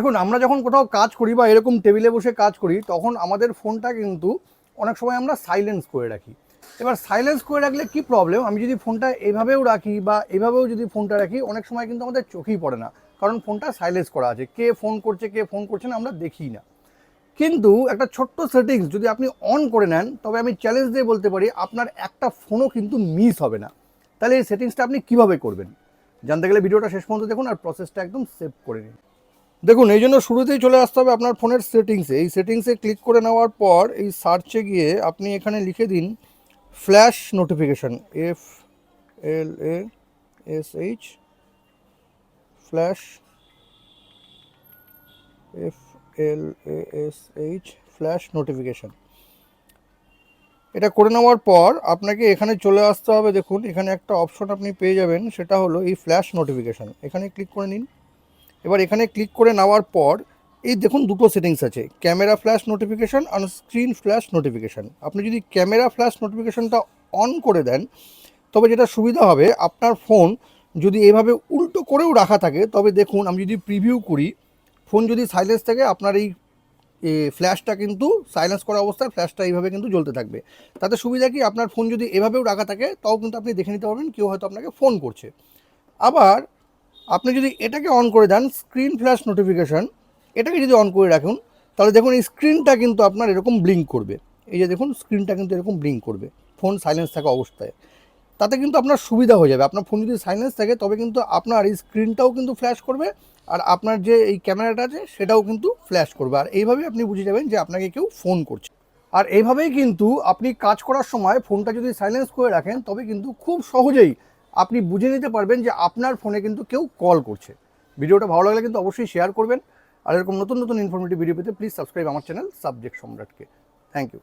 দেখুন, আমরা যখন কোথাও কাজ করি বা এরকম টেবিলে বসে কাজ করি, তখন আমাদের ফোনটা কিন্তু অনেক সময় আমরা সাইলেন্স করে রাখি। এবার সাইলেন্স করে রাখলে কি প্রবলেম, আমি যদি ফোনটা এভাবেও রাখি বা এভাবেও যদি ফোনটা রাখি, অনেক সময় কিন্তু আমাদের চোখেই পড়ে না, কারণ ফোনটা সাইলেন্স করা আছে। কে ফোন করছে কে ফোন করছে না আমরা দেখি না। কিন্তু একটা ছোট্ট সেটিংস যদি আপনি অন করে নেন, তবে আমি চ্যালেঞ্জ দিয়ে বলতে পারি আপনার একটা ফোনও কিন্তু মিস হবে না। তাহলে এই সেটিংসটা আপনি কিভাবে করবেন জানতে গেলে ভিডিওটা শেষ পর্যন্ত দেখুন আর প্রসেসটা একদম সেভ করে নিন। দেখুন, এই জন্য শুরুতেই চলে আসতে হবে আপনার ফোনের সেটিংসে। এই সেটিংসে ক্লিক করে নেওয়ার পর এই সার্চে গিয়ে আপনি এখানে লিখে দিন flash notification, FLASH, flash, FLASH, flash notification. এটা করে নেওয়ার পর আপনাকে এখানে চলে আসতে হবে। দেখুন, এখানে একটা অপশন আপনি পেয়ে যাবেন, সেটা হলো এই ফ্ল্যাশ নোটিফিকেশান। এখানে ক্লিক করে নিন। এবার এখানে ক্লিক করে নেওয়ার পর এই দেখুন দুটো সেটিংস আছে, ক্যামেরা ফ্ল্যাশ নোটিফিকেশান আর স্ক্রিন ফ্ল্যাশ নোটিফিকেশান। আপনি যদি ক্যামেরা ফ্ল্যাশ নোটিফিকেশানটা অন করে দেন, তবে যেটা সুবিধা হবে, আপনার ফোন যদি এভাবে উল্টো করেও রাখা থাকে, তবে দেখুন আমি যদি প্রিভিউ করি, ফোন যদি সাইলেন্স থাকে, আপনার এই ফ্ল্যাশটা কিন্তু সাইলেন্স করা অবস্থায় ফ্ল্যাশটা এইভাবে কিন্তু জ্বলতে থাকবে। তাতে সুবিধা কি, আপনার ফোন যদি এভাবেও রাখা থাকে, তাও কিন্তু আপনি দেখে নিতে পারবেন কেউ হয়তো আপনাকে ফোন করছে। আবার আপনি যদি এটাকে অন করে দেন, স্ক্রিন ফ্ল্যাশ নোটিফিকেশান, এটাকে যদি অন করে রাখুন, তাহলে দেখুন এই স্ক্রিনটা কিন্তু আপনার এরকম ব্লিঙ্ক করবে। এই যে দেখুন, স্ক্রিনটা কিন্তু এরকম ব্লিঙ্ক করবে ফোন সাইলেন্স থাকা অবস্থায়। তাতে কিন্তু আপনার সুবিধা হয়ে যাবে। আপনার ফোন যদি সাইলেন্স থাকে, তবে কিন্তু আপনার এই স্ক্রিনটাও কিন্তু ফ্ল্যাশ করবে, আর আপনার যে এই ক্যামেরাটা আছে সেটাও কিন্তু ফ্ল্যাশ করবে। আর এইভাবেই আপনি বুঝে যাবেন যে আপনাকে কেউ ফোন করছে। আর এইভাবেই কিন্তু আপনি কাজ করার সময় ফোনটা যদি সাইলেন্স করে রাখেন, তবে কিন্তু খুব সহজেই আপনি বুঝে নিতে পারবেন যে আপনার ফোনে কিন্তু কেউ কল করছে। ভিডিওটা ভালো লাগলে কিন্তু অবশ্যই শেয়ার করবেন। আর এরকম নতুন নতুন ইনফরমেটিভ ভিডিও পেতে প্লিজ সাবস্ক্রাইব আমার চ্যানেল সাবজেক্ট সম্রাটকে। Thank you.